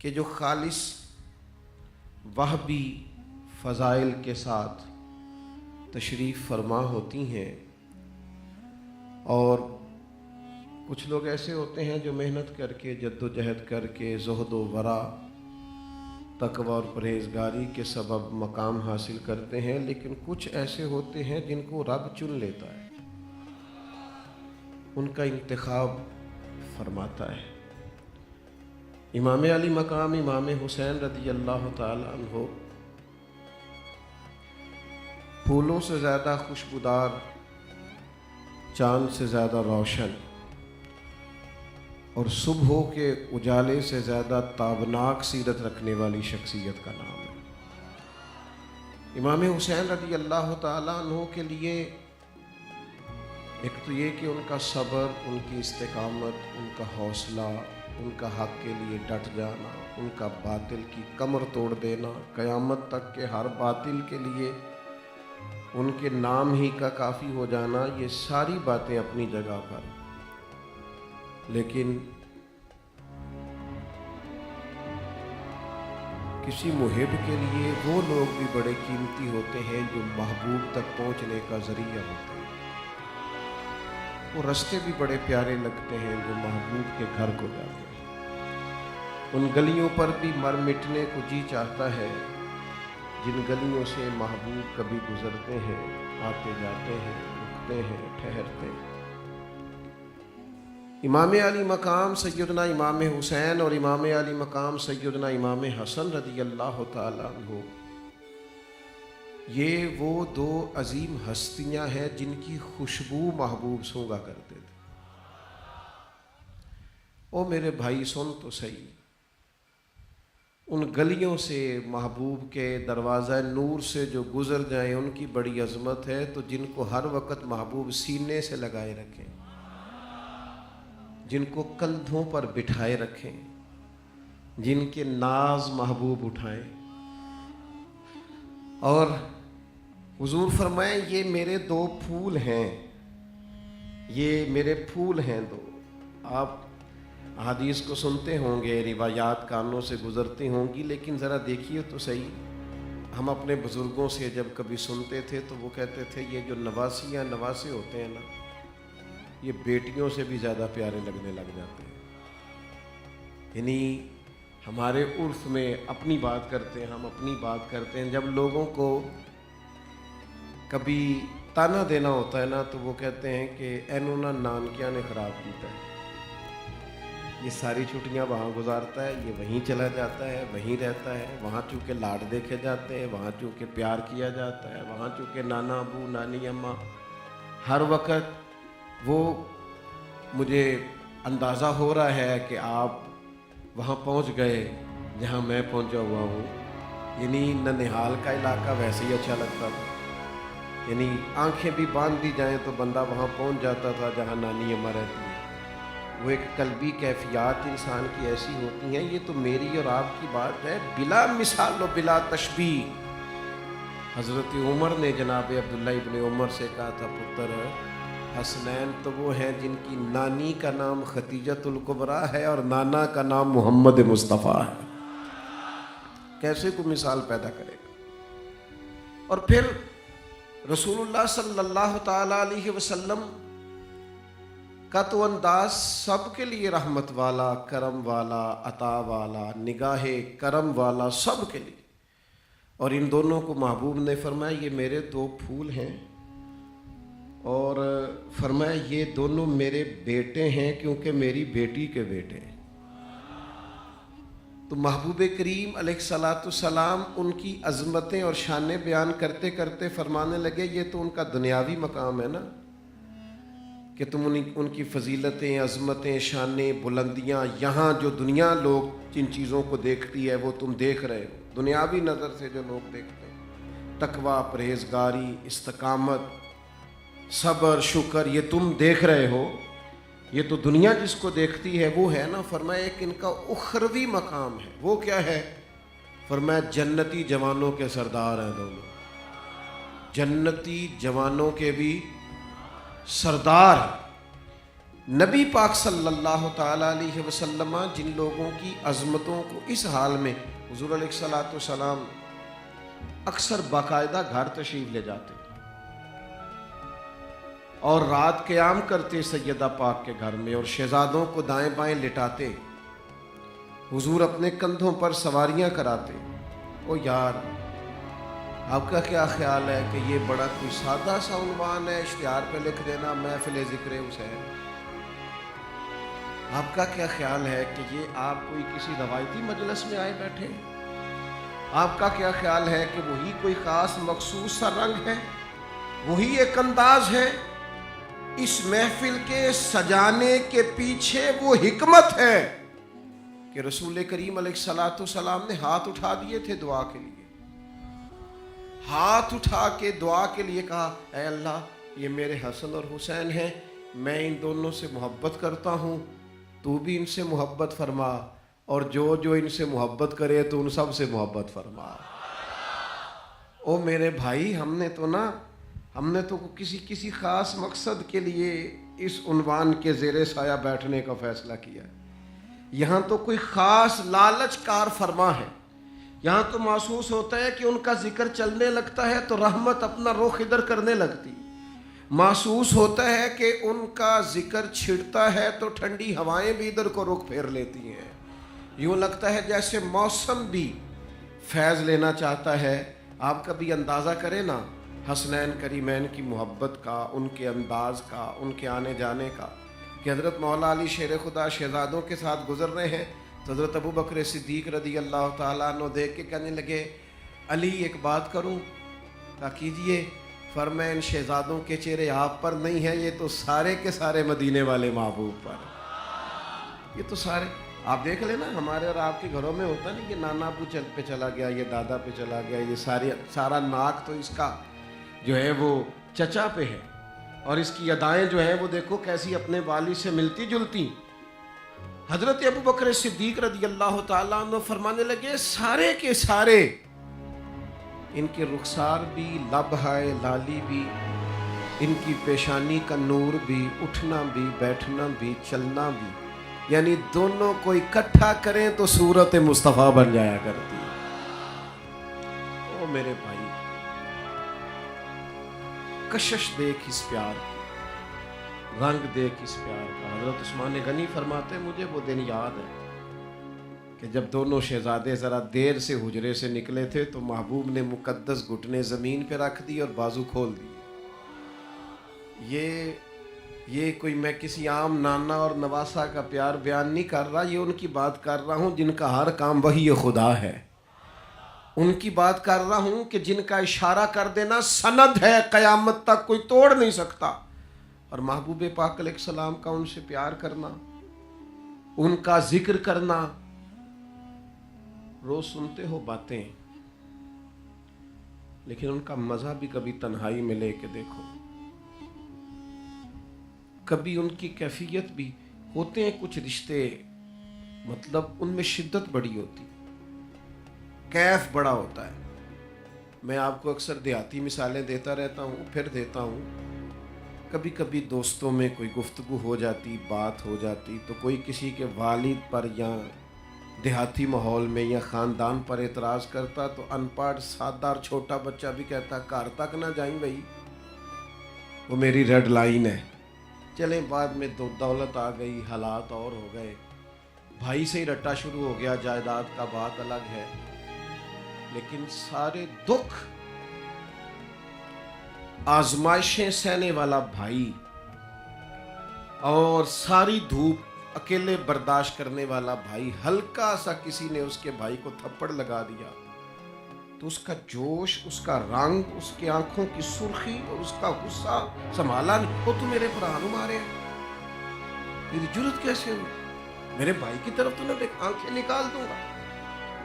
کہ جو خالص وہبی فضائل کے ساتھ تشریف فرما ہوتی ہیں، اور کچھ لوگ ایسے ہوتے ہیں جو محنت کر کے جد و جہد کر کے زہد و ورع تقوی اور پرہیزگاری کے سبب مقام حاصل کرتے ہیں، لیکن کچھ ایسے ہوتے ہیں جن کو رب چن لیتا ہے، ان کا انتخاب فرماتا ہے۔ امام علی مقام امام حسین رضی اللہ تعالی عنہ پھولوں سے زیادہ خوشبودار، چاند سے زیادہ روشن اور صبحوں کے اجالے سے زیادہ تابناک سیرت رکھنے والی شخصیت کا نام ہے۔ امام حسین رضی اللہ تعالی عنہ کے لیے ایک تو یہ کہ ان کا صبر، ان کی استقامت، ان کا حوصلہ، ان کا حق کے لیے ڈٹ جانا، ان کا باطل کی کمر توڑ دینا، قیامت تک کے ہر باطل کے لیے ان کے نام ہی کا کافی ہو جانا، یہ ساری باتیں اپنی جگہ پر، لیکن کسی محب کے لیے وہ لوگ بھی بڑے قیمتی ہوتے ہیں جو محبوب تک پہنچنے کا ذریعہ ہوتے ہیں۔ وہ رستے بھی بڑے پیارے لگتے ہیں جو محبوب کے گھر کو جاتے ہیں۔ ان گلیوں پر بھی مر مٹنے کو جی چاہتا ہے جن گلیوں سے محبوب کبھی گزرتے ہیں، آتے جاتے ہیں، رکتے ہیں، ٹھہرتے ہیں۔ امام علی مقام سیدنا امام حسین اور امام علی مقام سیدنا امام حسن رضی اللہ تعالی عنہ، یہ وہ دو عظیم ہستیاں ہیں جن کی خوشبو محبوب سونگا کرتے تھے۔ او میرے بھائی سن تو صحیح، ان گلیوں سے محبوب کے دروازہ نور سے جو گزر جائیں ان کی بڑی عظمت ہے، تو جن کو ہر وقت محبوب سینے سے لگائے رکھیں، جن کو کندھوں پر بٹھائے رکھیں، جن کے ناز محبوب اٹھائیں، اور حضور فرمائیں یہ میرے دو پھول ہیں، یہ میرے پھول ہیں دو۔ آپ حدیث کو سنتے ہوں گے، روایات کانوں سے گزرتی ہوں گی، لیکن ذرا دیکھیے تو صحیح، ہم اپنے بزرگوں سے جب کبھی سنتے تھے تو وہ کہتے تھے یہ جو نواسیاں نواسے ہوتے ہیں نا، یہ بیٹیوں سے بھی زیادہ پیارے لگنے لگ جاتے ہیں۔ یعنی ہمارے عرف میں اپنی بات کرتے ہیں، ہم اپنی بات کرتے ہیں، جب لوگوں کو کبھی تانا دینا ہوتا ہے نا تو وہ کہتے ہیں کہ اینو نا نانکیاں نے خراب کیتا ہے، یہ ساری چھٹیاں وہاں گزارتا ہے، یہ وہیں چلا جاتا ہے، وہیں رہتا ہے، وہاں چونکہ لاڈ دیکھے جاتے ہیں، وہاں چونکہ پیار کیا جاتا ہے، وہاں چونکہ نانا ابو نانی اماں ہر وقت، وہ مجھے اندازہ ہو رہا ہے کہ آپ وہاں پہنچ گئے جہاں میں پہنچا ہوا ہوں۔ یعنی ننہال کا علاقہ ویسے ہی اچھا لگتا تھا، یعنی آنکھیں بھی باندھ دی جائیں تو بندہ وہاں پہنچ جاتا تھا جہاں نانی اماں رہتی ہیں۔ وہ ایک قلبی کیفیات انسان کی ایسی ہوتی ہیں، یہ تو میری اور آپ کی بات ہے، بلا مثال و بلا تشبیہ۔ حضرت عمر نے جناب عبداللہ ابن عمر سے کہا تھا، پتر حسنین تو وہ ہیں جن کی نانی کا نام ختیجۃ الکبریٰ ہے اور نانا کا نام محمد مصطفیٰ ہے۔ کیسے کوئی مثال پیدا کرے گا؟ اور پھر رسول اللہ صلی اللہ تعالی علیہ وسلم کا تو انداز سب کے لیے رحمت والا، کرم والا، عطا والا، نگاہ کرم والا، سب کے لیے، اور ان دونوں کو محبوب نے فرمایا یہ میرے دو پھول ہیں، اور فرمایا یہ دونوں میرے بیٹے ہیں کیونکہ میری بیٹی کے بیٹے ہیں۔ تو محبوب کریم علیہ الصلاۃ والسلام ان کی عظمتیں اور شانیں بیان کرتے کرتے فرمانے لگے یہ تو ان کا دنیاوی مقام ہے نا، کہ تم ان کی فضیلتیں، عظمتیں، شانیں، بلندیاں، یہاں جو دنیا لوگ جن چیزوں کو دیکھتی ہے وہ تم دیکھ رہے ہو، دنیاوی نظر سے جو لوگ دیکھتے ہیں، تقویٰ، پرہیزگاری، استقامت، صبر، شکر، یہ تم دیکھ رہے ہو، یہ تو دنیا جس کو دیکھتی ہے وہ ہے نا۔ فرمایا ایک ان کا اخروی مقام ہے، وہ کیا ہے؟ فرمایا جنتی جوانوں کے سردار ہیں دونوں، جنتی جوانوں کے بھی سردار، نبی پاک صلی اللہ تعالی علیہ وسلم جن لوگوں کی عظمتوں کو اس حال میں حضور علیہ الصلوۃ والسلام اکثر باقاعدہ گھر تشریف لے جاتے اور رات قیام کرتے سیدہ پاک کے گھر میں، اور شہزادوں کو دائیں بائیں لٹاتے، حضور اپنے کندھوں پر سواریاں کراتے. او یار، آپ کا کیا خیال ہے کہ یہ بڑا کوئی سادہ سا عنوان ہے، اشتہار پہ لکھ دینا محفل ذکر حسین؟ آپ کا کیا خیال ہے کہ یہ آپ کوئی کسی روایتی مجلس میں آئے بیٹھے؟ آپ کا کیا خیال ہے کہ وہی کوئی خاص مخصوص سا رنگ ہے، وہی ایک انداز ہے؟ اس محفل کے سجانے کے پیچھے وہ حکمت ہے کہ رسول کریم علیہ الصلوۃ والسلام نے ہاتھ اٹھا دیے تھے دعا کے لیے، ہاتھ اٹھا کے دعا کے لیے کہا، اے اللہ یہ میرے حسن اور حسین ہیں، میں ان دونوں سے محبت کرتا ہوں، تو بھی ان سے محبت فرما، اور جو ان سے محبت کرے تو ان سب سے محبت فرما. او میرے بھائی، ہم نے تو کسی خاص مقصد کے لیے اس عنوان کے زیر سایہ بیٹھنے کا فیصلہ کیا. یہاں تو کوئی خاص لالچ کار فرما ہے، یہاں تو محسوس ہوتا ہے کہ ان کا ذکر چلنے لگتا ہے تو رحمت اپنا رخ ادھر کرنے لگتی، محسوس ہوتا ہے کہ ان کا ذکر چھڑتا ہے تو ٹھنڈی ہوائیں بھی ادھر کو رخ پھیر لیتی ہیں، یوں لگتا ہے جیسے موسم بھی فیض لینا چاہتا ہے. آپ کبھی اندازہ کریں نا حسنین کریمین کی محبت کا، ان کے انداز کا، ان کے آنے جانے کا، کہ حضرت مولا علی شیر خدا شہزادوں کے ساتھ گزر رہے ہیں تو حضرت ابو بکر صدیق رضی اللہ تعالیٰ عنہ دیکھ کے کہنے لگے، علی ایک بات کروں؟ کہا کیجئے. فرمایا ان شہزادوں کے چہرے آپ پر نہیں ہیں، یہ تو سارے کے سارے مدینے والے محبوب پر. یہ تو سارے آپ دیکھ لیں نا، ہمارے اور آپ کے گھروں میں ہوتا نہیں کہ نانا ابو پہ چلا گیا، یہ دادا پہ چلا گیا، یہ سارا ناک تو اس کا جو ہے وہ چچا پہ ہے، اور اس کی ادائیں جو ہیں وہ دیکھو کیسی اپنے والد سے ملتی جلتی. حضرت ابو بکر صدیق رضی اللہ تعالیٰ عنہ فرمانے لگے، سارے کے سارے ان کے رخسار بھی، لبہائے لالی بھی، ان کی پیشانی کا نور بھی، اٹھنا بھی، بیٹھنا بھی، چلنا بھی، یعنی دونوں کو اکٹھا کریں تو صورت مصطفیٰ بن جایا کرتی. او میرے بھائی، کشش دیکھ اس پیار کی، رنگ دیکھ اس پیار کا. حضرت عثمان غنی فرماتے، مجھے وہ دن یاد ہے کہ جب دونوں شہزادے ذرا دیر سے حجرے سے نکلے تھے تو محبوب نے مقدس گھٹنے زمین پہ رکھ دی اور بازو کھول دی. یہ کوئی میں کسی عام نانا اور نواسا کا پیار بیان نہیں کر رہا، یہ ان کی بات کر رہا ہوں جن کا ہر کام وحی خدا ہے. ان کی بات کر رہا ہوں کہ جن کا اشارہ کر دینا سند ہے، قیامت تک کوئی توڑ نہیں سکتا. اور محبوب پاک علیہ السلام کا ان سے پیار کرنا، ان کا ذکر کرنا. روز سنتے ہو باتیں، لیکن ان کا مزہ بھی کبھی تنہائی میں لے کے دیکھو. کبھی ان کی کیفیت بھی ہوتے ہیں کچھ رشتے، مطلب ان میں شدت بڑی ہوتی، کیف بڑا ہوتا ہے. میں آپ کو اکثر دیہاتی مثالیں دیتا رہتا ہوں، پھر دیتا ہوں. کبھی کبھی دوستوں میں کوئی گفتگو ہو جاتی، بات ہو جاتی، تو کوئی کسی کے والد پر یا دیہاتی ماحول میں یا خاندان پر اعتراض کرتا تو ان پڑھ سادہ اور چھوٹا بچہ بھی کہتا، گھر تک نہ جائیں بھائی، وہ میری ریڈ لائن ہے. چلیں بعد میں دولت آ گئی، حالات اور ہو گئے، بھائی سے ہی رٹا شروع ہو گیا، جائیداد کا بات الگ ہے. لیکن سارے دکھ آزمائشیں سہنے والا بھائی اور ساری دھوپ اکیلے برداشت کرنے والا بھائی، ہلکا سا کسی نے اس کے بھائی کو تھپڑ لگا دیا تو اس کا جوش، اس کا رنگ، اس کی آنکھوں کی سرخی اور اس کا غصہ سنبھالا نہیں. وہ تو میرے پرانو مارے، میری جرت کیسے ہوئی؟ میرے بھائی کی طرف تو میں آنکھیں نکال دوں گا،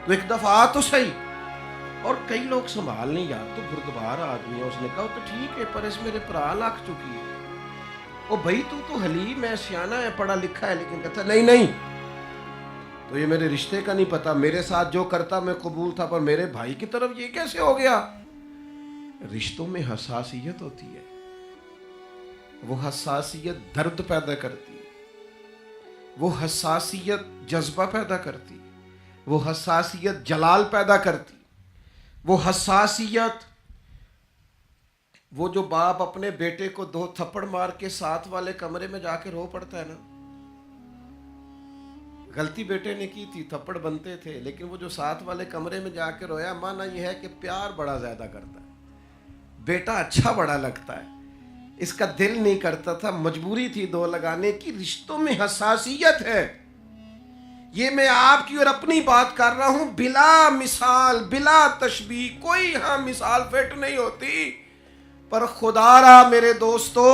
تو ایک دفعہ تو صحیح. اور کئی لوگ سنبھال نہیں، یار تو بردبار آدمی ہے. اس نے کہا تو ٹھیک ہے، پر اس میرے پرا لگ چکی ہے. او بھائی تو حلیم ہے، سیانا ہے، پڑھا لکھا ہے، لیکن کہتا نہیں تو یہ میرے رشتے کا نہیں پتا، میرے ساتھ جو کرتا میں قبول تھا، پر میرے بھائی کی طرف یہ کیسے ہو گیا؟ رشتوں میں حساسیت ہوتی ہے، وہ حساسیت درد پیدا کرتی ہے. وہ حساسیت جذبہ پیدا کرتی، وہ حساسیت جلال پیدا کرتی، وہ حساسیت، وہ جو باپ اپنے بیٹے کو 2 تھپڑ مار کے ساتھ والے کمرے میں جا کے رو پڑتا ہے نا، غلطی بیٹے نے کی تھی، تھپڑ بنتے تھے، لیکن وہ جو ساتھ والے کمرے میں جا کے رویا، مانا یہ ہے کہ پیار بڑا زیادہ کرتا ہے، بیٹا اچھا بڑا لگتا ہے، اس کا دل نہیں کرتا تھا، مجبوری تھی 2 لگانے کی۔ رشتوں میں حساسیت ہے، یہ میں آپ کی اور اپنی بات کر رہا ہوں، بلا مثال بلا تشبیہ، کوئی ہاں مثال فٹ نہیں ہوتی، پر خدا را میرے دوستو،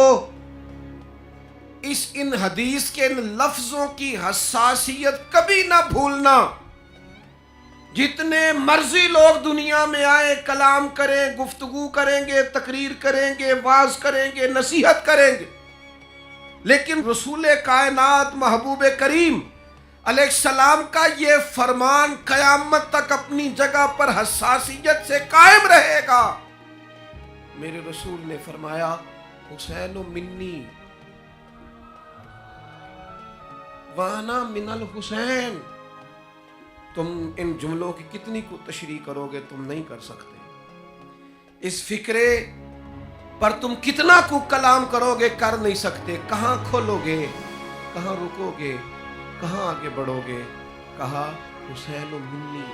ان حدیث کے ان لفظوں کی حساسیت کبھی نہ بھولنا۔ جتنے مرضی لوگ دنیا میں آئے، کلام کریں، گفتگو کریں گے، تقریر کریں گے، واعظ کریں گے، نصیحت کریں گے، لیکن رسول کائنات محبوب کریم علیہ السلام کا یہ فرمان قیامت تک اپنی جگہ پر حساسیت سے قائم رہے گا۔ میرے رسول نے فرمایا، حسین منی وانا من الحسین۔ تم ان جملوں کی کتنی کو تشریح کرو گے، تم نہیں کر سکتے، اس فکرے پر تم کتنا کو کلام کرو گے، کر نہیں سکتے۔ کہاں کھولو گے، کہاں رکو گے، کہاں آگے بڑھو گے؟ کہا حسین منی،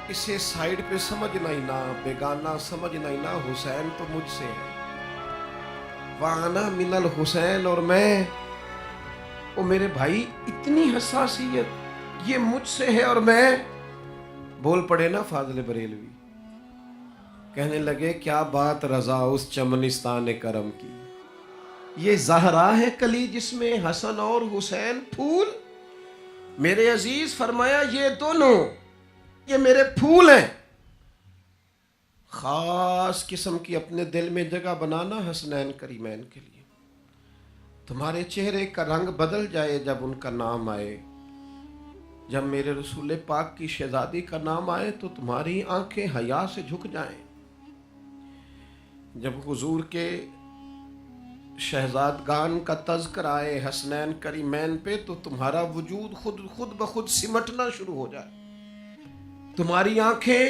اسے سائیڈ پہ سمجھنا ہی نہ، بیگانہ سمجھنا ہی نہ، حسین تو مجھ سے ہے، وانا من الحسین، اور میں، او میرے بھائی، اتنی حساسیت، یہ مجھ سے ہے اور میں۔ بول پڑے نا فاضل بریلوی، کہنے لگے کیا بات رضا اس چمنستان کرم کی، یہ زہرا ہے کلی جس میں حسن اور حسین پھول۔ میرے عزیز فرمایا یہ دونوں، یہ میرے پھول ہیں، خاص قسم کی اپنے دل میں جگہ بنانا حسنین کریمین کے لیے۔ تمہارے چہرے کا رنگ بدل جائے جب ان کا نام آئے، جب میرے رسول پاک کی شہزادی کا نام آئے تو تمہاری آنکھیں حیا سے جھک جائیں، جب حضور کے شہزادگان کا تذکر آئے حسنین کریمین پہ تو تمہارا وجود خود بخود سمٹنا شروع ہو جائے، تمہاری آنکھیں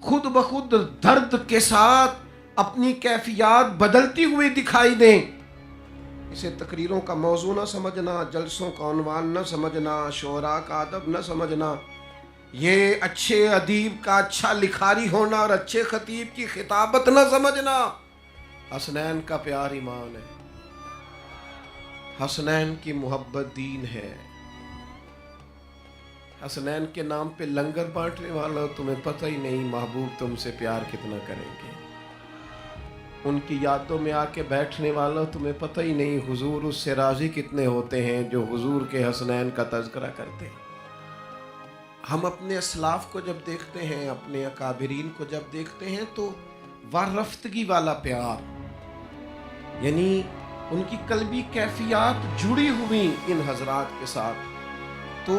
خود بخود درد کے ساتھ اپنی کیفیات بدلتی ہوئی دکھائی دیں۔ اسے تقریروں کا موضوع نہ سمجھنا، جلسوں کا عنوان نہ سمجھنا، شعراء کا ادب نہ سمجھنا، یہ اچھے ادیب کا اچھا لکھاری ہونا اور اچھے خطیب کی خطابت نہ سمجھنا۔ حسنین کا پیار ایمان ہے، حسنین کی محبت دین ہے، حسنین کے نام پہ لنگر بانٹنے والا تمہیں پتہ ہی نہیں محبوب تم سے پیار کتنا کریں گے، ان کی یادوں میں آ کے بیٹھنے والا تمہیں پتہ ہی نہیں حضور اس سے راضی کتنے ہوتے ہیں جو حضور کے حسنین کا تذکرہ کرتے ہیں۔ ہم اپنے اسلاف کو جب دیکھتے ہیں، اپنے اکابرین کو جب دیکھتے ہیں تو وارفتگی والا پیار، یعنی ان کی قلبی کیفیات جڑی ہوئی ان حضرات کے ساتھ، تو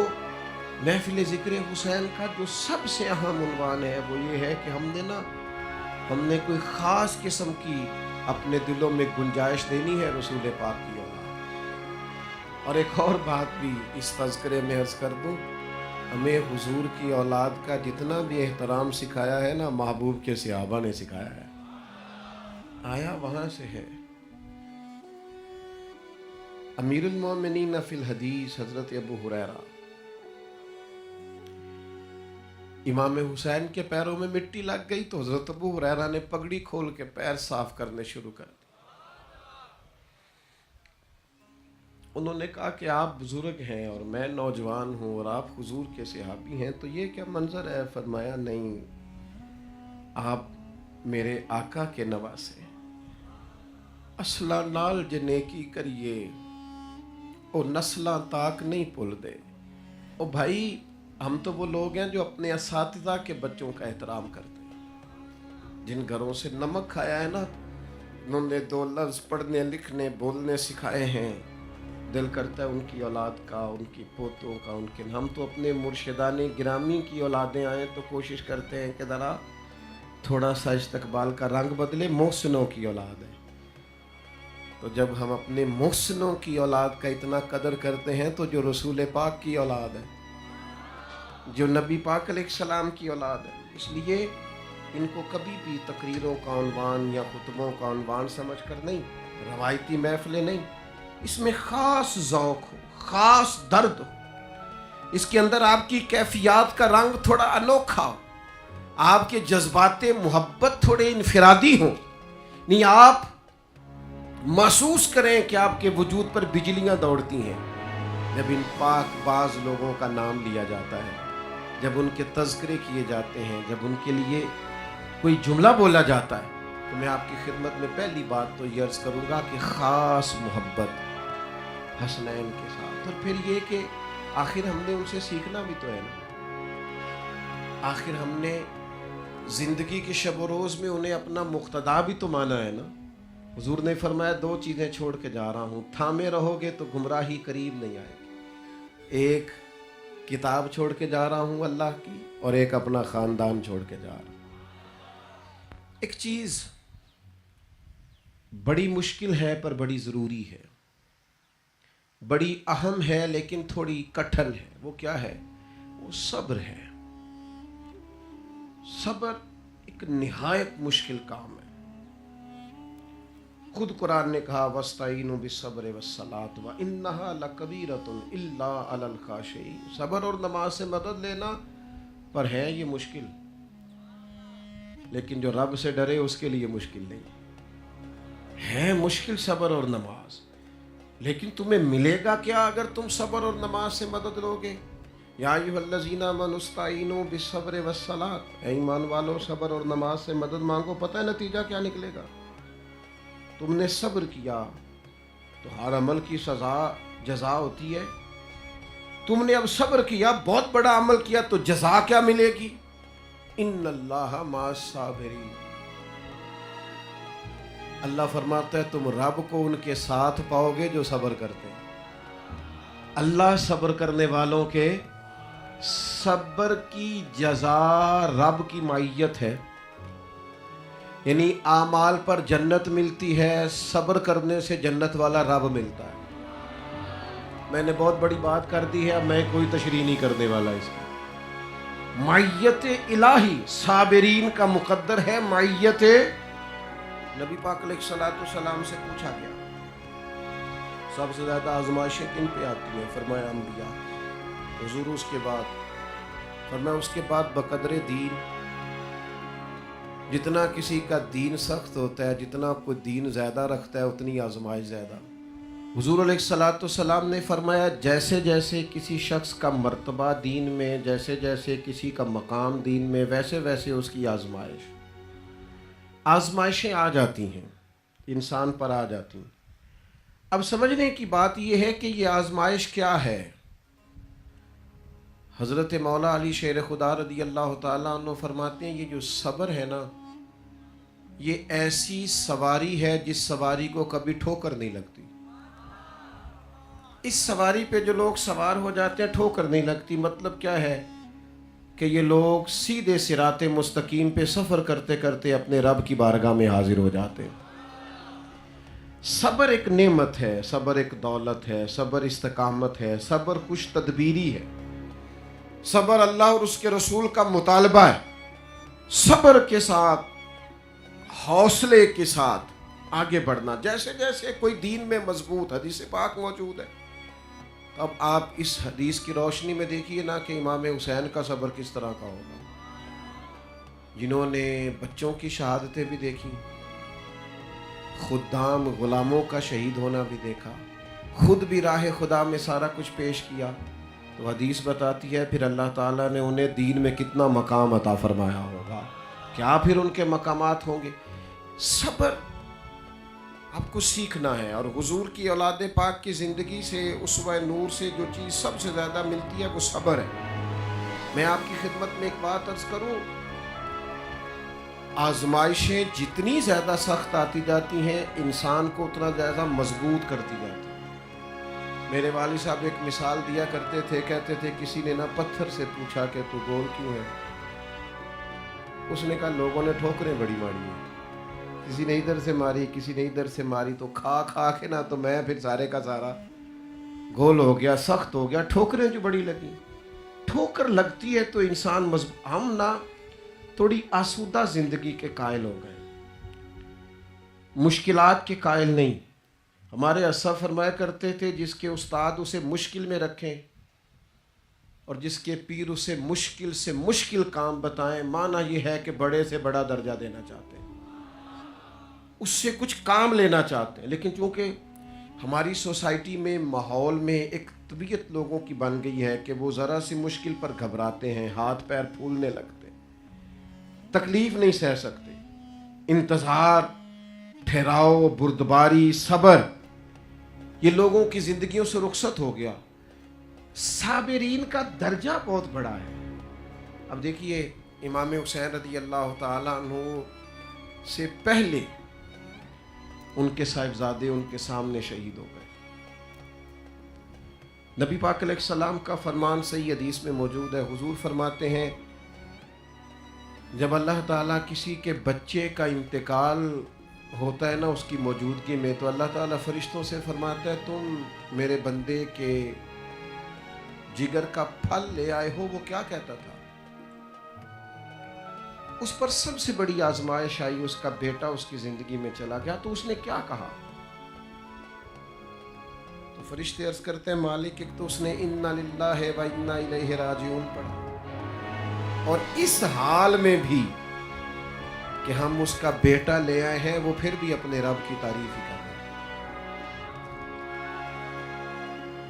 محفل ذکر حسین کا جو سب سے اہم عنوان ہے وہ یہ ہے کہ ہم نے کوئی خاص قسم کی اپنے دلوں میں گنجائش دینی ہے رسول پاک کی اولاد۔ اور ایک اور بات بھی اس تذکرے میں عرض کر دوں، ہمیں حضور کی اولاد کا جتنا بھی احترام سکھایا ہے نا، محبوب کے صحابہ نے سکھایا ہے، آیا وہاں سے ہے۔ امیر المومنین فی الحدیث حضرت ابو ہریرہ، امام حسین کے پیروں میں مٹی لگ گئی تو حضرت ابو ہریرہ نے پگڑی کھول کے پیر صاف کرنے شروع کر دی۔ انہوں نے کہا کہ آپ بزرگ ہیں اور میں نوجوان ہوں اور آپ حضور کے صحابی ہیں، تو یہ کیا منظر ہے؟ فرمایا نہیں، آپ میرے آقا کے نواسے، اصلہ نال جنیکی کریے او نسلاں تاک نہیں بھول دے۔ او بھائی، ہم تو وہ لوگ ہیں جو اپنے اساتذہ کے بچوں کا احترام کرتے ہیں، جن گھروں سے نمک کھایا ہے نا، انہوں نے 2 لفظ پڑھنے لکھنے بولنے سکھائے ہیں، دل کرتا ہے ان کی اولاد کا، ان کی پوتوں کا، ان کے۔ ہم تو اپنے مرشدان گرامی کی اولادیں آئیں تو کوشش کرتے ہیں کہ ذرا تھوڑا سا استقبال کا رنگ بدلے، محسنوں کی اولاد ہے، تو جب ہم اپنے محسنوں کی اولاد کا اتنا قدر کرتے ہیں تو جو رسول پاک کی اولاد ہے، جو نبی پاک علیہ السلام کی اولاد ہے، اس لیے ان کو کبھی بھی تقریروں کا عنوان یا خطبوں کا عنوان سمجھ کر نہیں، روایتی محفلیں نہیں، اس میں خاص ذوق ہو، خاص درد ہو، اس کے اندر آپ کی کیفیات کا رنگ تھوڑا انوکھا ہو، آپ کے جذبات محبت تھوڑے انفرادی ہوں، نہیں آپ محسوس کریں کہ آپ کے وجود پر بجلیاں دوڑتی ہیں جب ان پاک باز لوگوں کا نام لیا جاتا ہے، جب ان کے تذکرے کیے جاتے ہیں، جب ان کے لیے کوئی جملہ بولا جاتا ہے، تو میں آپ کی خدمت میں پہلی بات تو یہ عرض کروں گا کہ خاص محبت حسنین کے ساتھ، اور پھر یہ کہ آخر ہم نے ان سے سیکھنا بھی تو ہے نا، آخر ہم نے زندگی کے شب و روز میں انہیں اپنا مقتدا بھی تو مانا ہے نا۔ حضور نے فرمایا 2 چیزیں چھوڑ کے جا رہا ہوں، تھامے رہو گے تو گمراہی قریب نہیں آئے گی، ایک کتاب چھوڑ کے جا رہا ہوں اللہ کی، اور ایک اپنا خاندان چھوڑ کے جا رہا ہوں۔ ایک چیز بڑی مشکل ہے پر بڑی ضروری ہے، بڑی اہم ہے لیکن تھوڑی کٹھن ہے، وہ کیا ہے؟ وہ صبر ہے۔ صبر ایک نہایت مشکل کام ہے۔ خود قرآن نے کہا وَاسْتَعِينُوا بِالصَّبْرِ وَالصَّلَاةِ وَإِنَّهَا لَكَبِيرَةٌ إِلَّا عَلَى الْخَاشِعِينَ۔ صبر اور نماز سے مدد لینا پر ہے یہ مشکل، لیکن جو رب سے ڈرے اس کے لیے مشکل نہیں ہے۔ مشکل صبر اور نماز، لیکن تمہیں ملے گا کیا اگر تم صبر اور نماز سے مدد لو گے؟ یا ایھا الذین آمنوا استعینوا بالصبر والصلاۃ، اے ایمان والو صبر اور نماز سے مدد مانگو۔ پتہ ہے نتیجہ کیا نکلے گا؟ تم نے صبر کیا تو ہر عمل کی سزا جزا ہوتی ہے، تم نے اب صبر کیا، بہت بڑا عمل کیا، تو جزا کیا ملے گی؟ ان اللہ مع الصابرین۔ اللہ فرماتا ہے تم رب کو ان کے ساتھ پاؤ گے جو صبر کرتے ہیں۔ اللہ صبر کرنے والوں کے صبر کی جزا رب کی معیت ہے، یعنی اعمال پر جنت ملتی ہے، صبر کرنے سے جنت والا رب ملتا ہے۔ میں نے بہت بڑی بات کر دی ہے، میں کوئی تشریح نہیں کرنے والا اس کی۔ معیت الہی صابرین کا مقدر ہے، معیت نبی پاک علیہ الصلوۃ والسلام سے پوچھا گیا سب سے زیادہ آزمائشیں کن پہ آتی ہیں؟ فرمایا انبیاء۔ حضور اس کے بعد فرمایا اس کے بعد بقدر دین، جتنا کسی کا دین سخت ہوتا ہے، جتنا کوئی دین زیادہ رکھتا ہے، اتنی آزمائش زیادہ۔ حضور علیہ الصلوۃ والسلام نے فرمایا جیسے جیسے کسی شخص کا مرتبہ دین میں، جیسے جیسے کسی کا مقام دین میں، ویسے ویسے اس کی آزمائشیں آ جاتی ہیں، انسان پر آ جاتی ہیں۔ اب سمجھنے کی بات یہ ہے کہ یہ آزمائش کیا ہے؟ حضرت مولا علی شیر خدا رضی اللہ تعالیٰ عنہ فرماتے ہیں یہ جو صبر ہے نا، یہ ایسی سواری ہے جس سواری کو کبھی ٹھوکر نہیں لگتی۔ اس سواری پہ جو لوگ سوار ہو جاتے ہیں ٹھوکر نہیں لگتی، مطلب کیا ہے کہ یہ لوگ سیدھے صراط مستقیم پہ سفر کرتے کرتے اپنے رب کی بارگاہ میں حاضر ہو جاتے ہیں۔ صبر ایک نعمت ہے، صبر ایک دولت ہے، صبر استقامت ہے، صبر خوش تدبیری ہے، صبر اللہ اور اس کے رسول کا مطالبہ ہے۔ صبر کے ساتھ، حوصلے کے ساتھ آگے بڑھنا، جیسے جیسے کوئی دین میں مضبوط حدیث پاک موجود ہے، اب آپ اس حدیث کی روشنی میں دیکھیے نا کہ امام حسین کا صبر کس طرح کا ہوگا، جنہوں نے بچوں کی شہادتیں بھی دیکھی، خدام غلاموں کا شہید ہونا بھی دیکھا، خود بھی راہ خدا میں سارا کچھ پیش کیا، تو حدیث بتاتی ہے پھر اللہ تعالیٰ نے انہیں دین میں کتنا مقام عطا فرمایا ہوگا، کیا پھر ان کے مقامات ہوں گے۔ صبر آپ کو سیکھنا ہے، اور حضور کی اولاد پاک کی زندگی سے، اسوہ نور سے جو چیز سب سے زیادہ ملتی ہے وہ صبر ہے۔ میں آپ کی خدمت میں ایک بات عرض کروں، آزمائشیں جتنی زیادہ سخت آتی جاتی ہیں انسان کو اتنا زیادہ مضبوط کرتی جاتی ہیں۔ میرے والد صاحب ایک مثال دیا کرتے تھے، کہتے تھے کسی نے نا پتھر سے پوچھا کہ تو گول کیوں ہے؟ اس نے کہا لوگوں نے ٹھوکریں بڑی ماری ہیں۔ کسی نے ادھر سے ماری, کسی نے ادھر سے ماری, تو کھا کھا کے نا تو میں پھر سارے کا سارا گول ہو گیا, سخت ہو گیا. ٹھوکریں جو بڑی لگی, ٹھوکر لگتی ہے تو انسان ہم نا تھوڑی آسودہ زندگی کے قائل ہو گئے, مشکلات کے قائل نہیں. ہمارے اسلاف فرمایا کرتے تھے جس کے استاد اسے مشکل میں رکھیں اور جس کے پیر اسے مشکل سے مشکل کام بتائیں, معنی یہ ہے کہ بڑے سے بڑا درجہ دینا چاہتے ہیں, اس سے کچھ کام لینا چاہتے ہیں. لیکن چونکہ ہماری سوسائٹی میں, ماحول میں ایک طبیعت لوگوں کی بن گئی ہے کہ وہ ذرا سی مشکل پر گھبراتے ہیں, ہاتھ پیر پھولنے لگتے, تکلیف نہیں سہ سکتے. انتظار, ٹھہراؤ, بردباری, صبر, یہ لوگوں کی زندگیوں سے رخصت ہو گیا. صابرین کا درجہ بہت بڑا ہے. اب دیکھیے امام حسین رضی اللہ تعالیٰ عنہ سے پہلے ان کے صاحبزادے ان کے سامنے شہید ہو گئے. نبی پاک علیہ السلام کا فرمان صحیح حدیث میں موجود ہے. حضور فرماتے ہیں جب اللہ تعالیٰ کسی کے بچے کا انتقال ہوتا ہے نا اس کی موجودگی میں, تو اللہ تعالیٰ فرشتوں سے فرماتا ہے تم میرے بندے کے جگر کا پھل لے آئے ہو. وہ کیا کہتا تھا؟ اس پر سب سے بڑی آزمائش آئی, اس کا بیٹا اس کی زندگی میں چلا گیا. تو اس نے کیا کہا؟ تو فرشتے عرض کرتے ہیں مالک, ایک تو اس نے انا للہ و انا الیہ راجعون پڑھا, اور اس حال میں بھی کہ ہم اس کا بیٹا لے آئے ہیں وہ پھر بھی اپنے رب کی تعریف ہی کر رہے ہیں.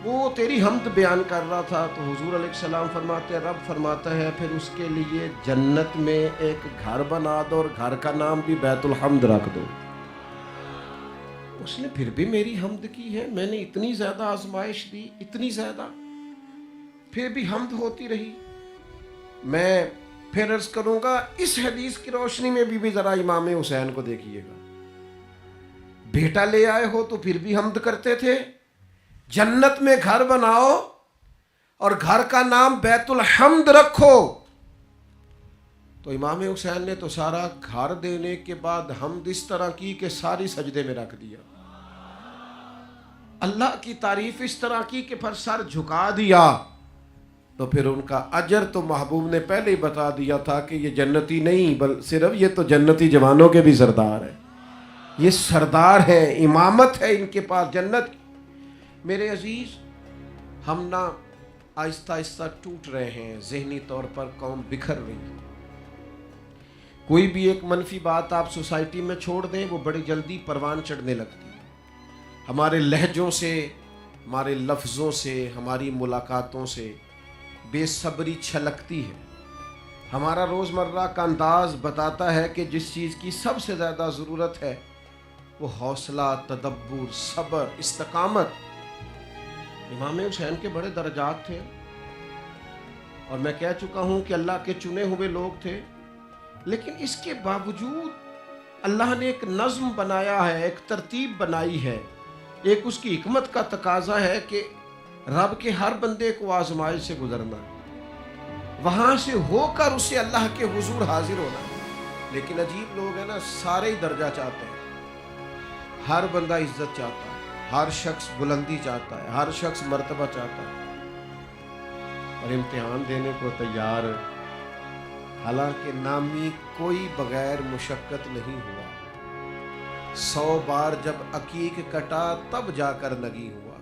وہ تیری حمد بیان کر رہا تھا. تو حضور علیہ السلام فرماتے ہیں, رب فرماتا ہے پھر اس کے لیے جنت میں ایک گھر بنا دو اور گھر کا نام بھی بیت الحمد رکھ دو. اس نے پھر بھی میری حمد کی ہے, میں نے اتنی زیادہ آزمائش دی, اتنی زیادہ, پھر بھی حمد ہوتی رہی. میں پھر عرض کروں گا اس حدیث کی روشنی میں بھی ذرا امام حسین کو دیکھیے گا. بیٹا لے آئے ہو تو پھر بھی حمد کرتے تھے, جنت میں گھر بناؤ اور گھر کا نام بیت الحمد رکھو. تو امام حسین نے تو سارا گھر دینے کے بعد حمد اس طرح کی کہ ساری سجدے میں رکھ دیا, اللہ کی تعریف اس طرح کی کہ پھر سر جھکا دیا. تو پھر ان کا اجر تو محبوب نے پہلے ہی بتا دیا تھا کہ یہ جنتی نہیں صرف یہ تو جنتی جوانوں کے بھی سردار ہیں, یہ سردار ہیں, امامت ہے ان کے پاس جنت. میرے عزیز, ہم نہ آہستہ آہستہ ٹوٹ رہے ہیں, ذہنی طور پر قوم بکھر رہی ہے. کوئی بھی ایک منفی بات آپ سوسائٹی میں چھوڑ دیں وہ بڑی جلدی پروان چڑھنے لگتی ہے. ہمارے لہجوں سے, ہمارے لفظوں سے, ہماری ملاقاتوں سے بے صبری چھلکتی ہے. ہمارا روزمرہ کا انداز بتاتا ہے کہ جس چیز کی سب سے زیادہ ضرورت ہے وہ حوصلہ, تدبر, صبر, استقامت. امام حسین کے بڑے درجات تھے اور میں کہہ چکا ہوں کہ اللہ کے چنے ہوئے لوگ تھے, لیکن اس کے باوجود اللہ نے ایک نظم بنایا ہے, ایک ترتیب بنائی ہے. ایک اس کی حکمت کا تقاضا ہے کہ رب کے ہر بندے کو آزمائش سے گزرنا, وہاں سے ہو کر اسے اللہ کے حضور حاضر ہونا. لیکن عجیب لوگ ہیں نا, سارے ہی درجہ چاہتے ہیں, ہر بندہ عزت چاہتا ہے, ہر شخص بلندی چاہتا ہے, ہر شخص مرتبہ چاہتا ہے, اور امتحان دینے کو تیار. حالانکہ نامی کوئی بغیر مشقت نہیں ہوا, 100 بار جب عقیق کٹا تب جا کر نگی ہوا.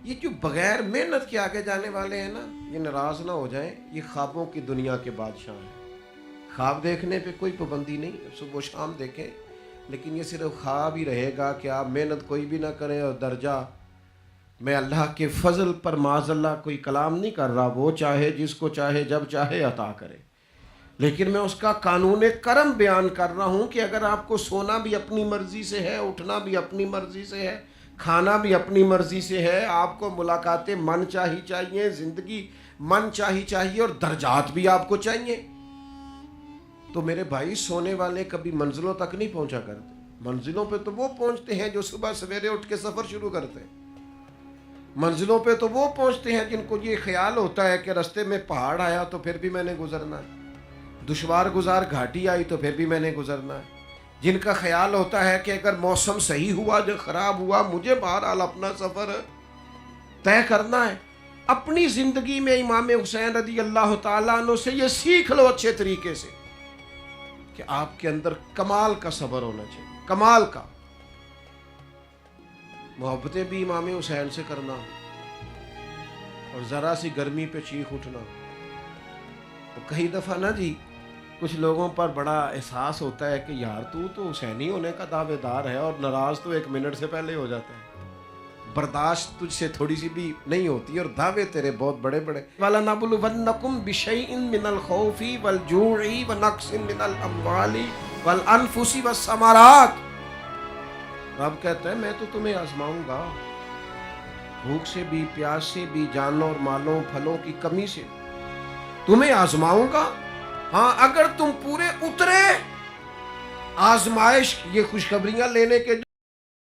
یہ جو بغیر محنت کے آگے جانے والے ہیں نا, یہ ناراض نہ ہو جائیں, یہ خوابوں کی دنیا کے بادشاہ ہیں. خواب دیکھنے پہ کوئی پابندی نہیں, صبح و شام دیکھیں, لیکن یہ صرف خواب ہی رہے گا کہ آپ محنت کوئی بھی نہ کریں. اور درجہ میں اللہ کے فضل پر معاذ اللہ کوئی کلام نہیں کر رہا, وہ چاہے جس کو چاہے جب چاہے عطا کرے, لیکن میں اس کا قانون کرم بیان کر رہا ہوں کہ اگر آپ کو سونا بھی اپنی مرضی سے ہے, اٹھنا بھی اپنی مرضی سے ہے, کھانا بھی اپنی مرضی سے ہے, آپ کو ملاقاتیں من چاہیے, زندگی من چاہیے, اور درجات بھی آپ کو چاہیے, تو میرے بھائی سونے والے کبھی منزلوں تک نہیں پہنچا کرتے. منزلوں پہ تو وہ پہنچتے ہیں جو صبح سویرے اٹھ کے سفر شروع کرتے ہیں. منزلوں پہ تو وہ پہنچتے ہیں جن کو یہ خیال ہوتا ہے کہ رستے میں پہاڑ آیا تو پھر بھی میں نے گزرنا ہے, دشوار گزار گھاٹی آئی تو پھر بھی میں نے گزرنا ہے. جن کا خیال ہوتا ہے کہ اگر موسم صحیح ہوا جو خراب ہوا مجھے بہرحال اپنا سفر طے کرنا ہے. اپنی زندگی میں امام حسین رضی اللہ تعالیٰ عنہ سے یہ سیکھ لو اچھے طریقے سے کہ آپ کے اندر کمال کا صبر ہونا چاہیے, کمال کا. محبتیں بھی امام حسین سے کرنا اور ذرا سی گرمی پہ چیخ اٹھنا. تو کئی دفعہ نا جی کچھ لوگوں پر بڑا احساس ہوتا ہے کہ یار تو حسینی ہونے کا دعوے دار ہے اور ناراض تو 1 منٹ سے پہلے ہو جاتا ہے, برداشت تجھ سے تھوڑی سی بھی نہیں ہوتی اور دعوے تیرے بہت بڑے بڑے. وَلَنَبْلُوَنَّكُمْ بِشَيْءٍ مِّنَ الْخَوْفِ وَالْجُوعِ وَنَقْصٍ مِّنَ الْأَمْوَالِ وَالْأَنفُسِ وَالثَّمَرَاتِ. رب کہتا ہے میں تو تمہیں آزماؤں گا, بھوک سے بھی, پیاس سے بھی, جانوں اور مالوں پھلوں کی کمی سے تمہیں آزماؤں گا. ہاں اگر تم پورے اترے آزمائش, یہ خوشخبریاں لینے کے